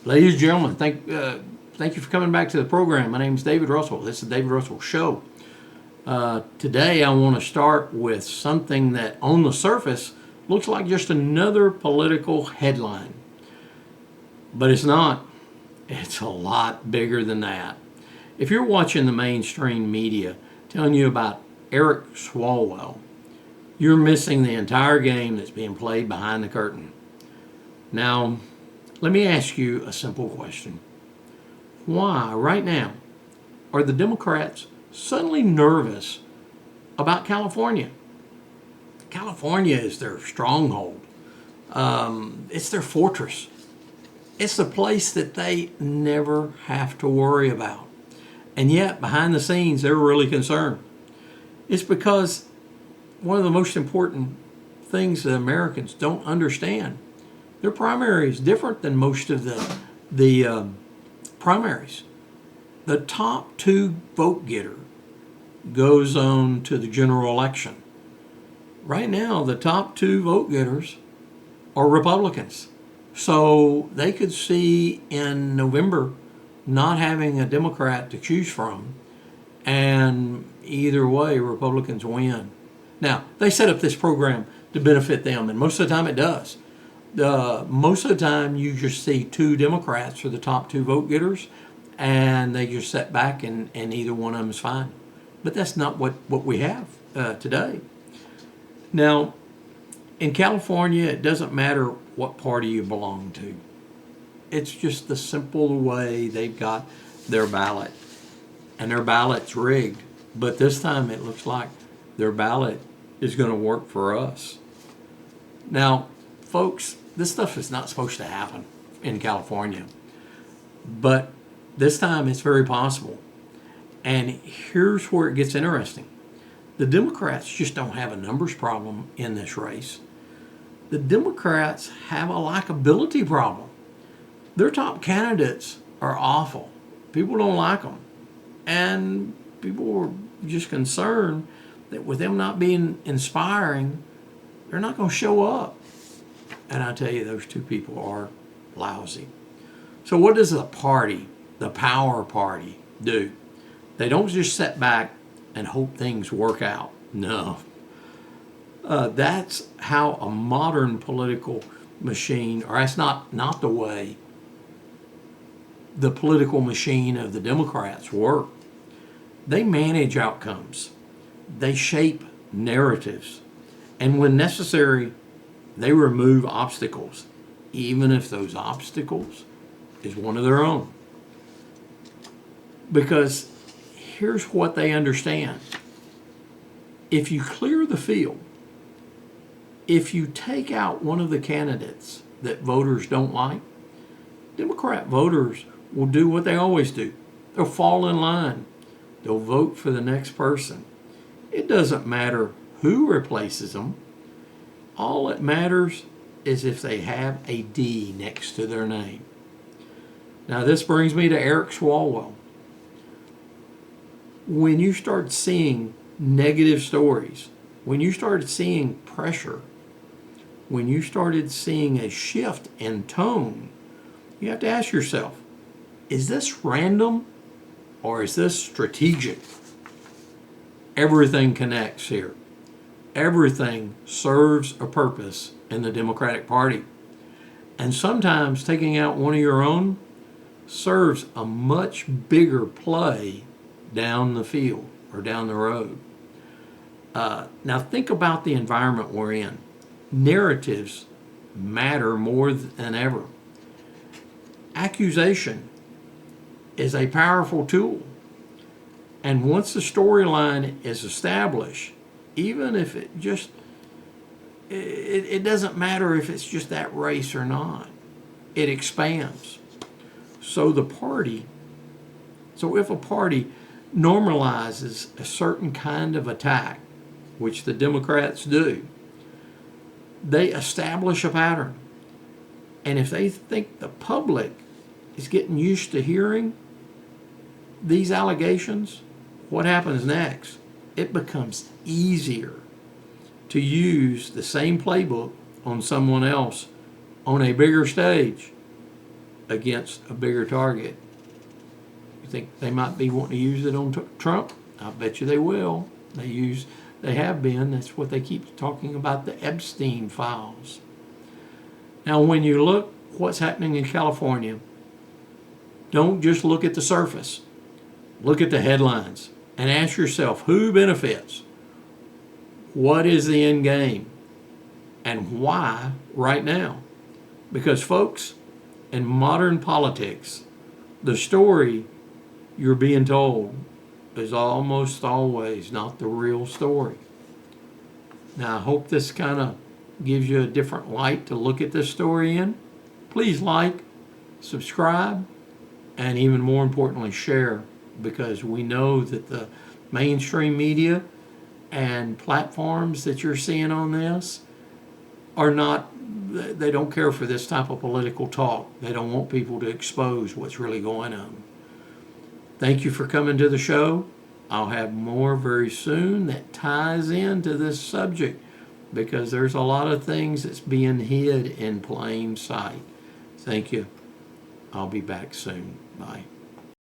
Ladies and gentlemen, thank you for coming back to the program. My name is David Russell. This is the David Russell Show. Today, I want to start with something that, on the surface, looks like just another political headline. But it's not. It's a lot bigger than that. If you're watching the mainstream media telling you about Eric Swalwell, you're missing the entire game that's being played behind the curtain. Now, let me ask you a simple question. Why, right now, are the Democrats suddenly nervous about California? California is their stronghold. It's their fortress. It's the place that they never have to worry about. And yet, behind the scenes, they're really concerned. It's because one of the most important things that Americans don't understand, their primary is different than most of the primaries. The top two vote getter goes on to the general election. Right now, the top two vote getters are Republicans. So they could see in November not having a Democrat to choose from, and either way, Republicans win. Now, they set up this program to benefit them, and most of the time it does. Most of the time, you just see two Democrats are the top two vote getters, and they just sit back, and either one of them is fine. But that's not what we have today. Now, in California, it doesn't matter what party you belong to. It's just the simple way they've got their ballot. And their ballot's rigged. But this time it looks like their ballot is going to work for us. Now, folks, this stuff is not supposed to happen in California. But this time it's very possible. And here's where it gets interesting. The Democrats just don't have a numbers problem in this race. The Democrats have a likability problem. Their top candidates are awful. People don't like them. And people are just concerned that with them not being inspiring, they're not going to show up. And I tell you, those two people are lousy. So what does the party, the power party, do? They don't just sit back and hope things work out. No. That's how a modern political machine, or that's not the way the political machine of the Democrats work. They manage outcomes. They shape narratives. And when necessary, they remove obstacles, even if those obstacles is one of their own. Because here's what they understand. If you clear the field, if you take out one of the candidates that voters don't like, Democrat voters will do what they always do. They'll fall in line. They'll vote for the next person. It doesn't matter who replaces them. All that matters is if they have a D next to their name. Now, this brings me to Eric Swalwell. When you start seeing negative stories, when you started seeing pressure, when you started seeing a shift in tone, you have to ask yourself, is this random or is this strategic? Everything connects here. Everything serves a purpose in the Democratic Party. And sometimes taking out one of your own serves a much bigger play down the field or down the road. Now think about the environment we're in. Narratives matter more than ever. Accusation is a powerful tool. And once the storyline is established, even if it doesn't matter if it's just that race or not, it expands. So if a party normalizes a certain kind of attack, which the Democrats do, they establish a pattern. And if they think the public is getting used to hearing these allegations, what happens next? It becomes easier to use the same playbook on someone else on a bigger stage. against a bigger target. You think they might be wanting to use it on Trump? I bet you they will. They have been. That's what they keep talking about, the Epstein files. Now, when you look what's happening in California, don't just look at the surface. Look at the headlines and ask yourself, who benefits? What is the end game? And why right now? Because, folks, in modern politics, the story you're being told is almost always not the real story. Now, I hope this kind of gives you a different light to look at this story in. Please like, subscribe, and even more importantly, share, because we know that the mainstream media and platforms that you're seeing on this are not, they don't care for this type of political talk. They don't want people to expose what's really going on. Thank you for coming to the show. I'll have more very soon that ties into this subject, because there's a lot of things that's being hid in plain sight. Thank you. I'll be back soon. Bye.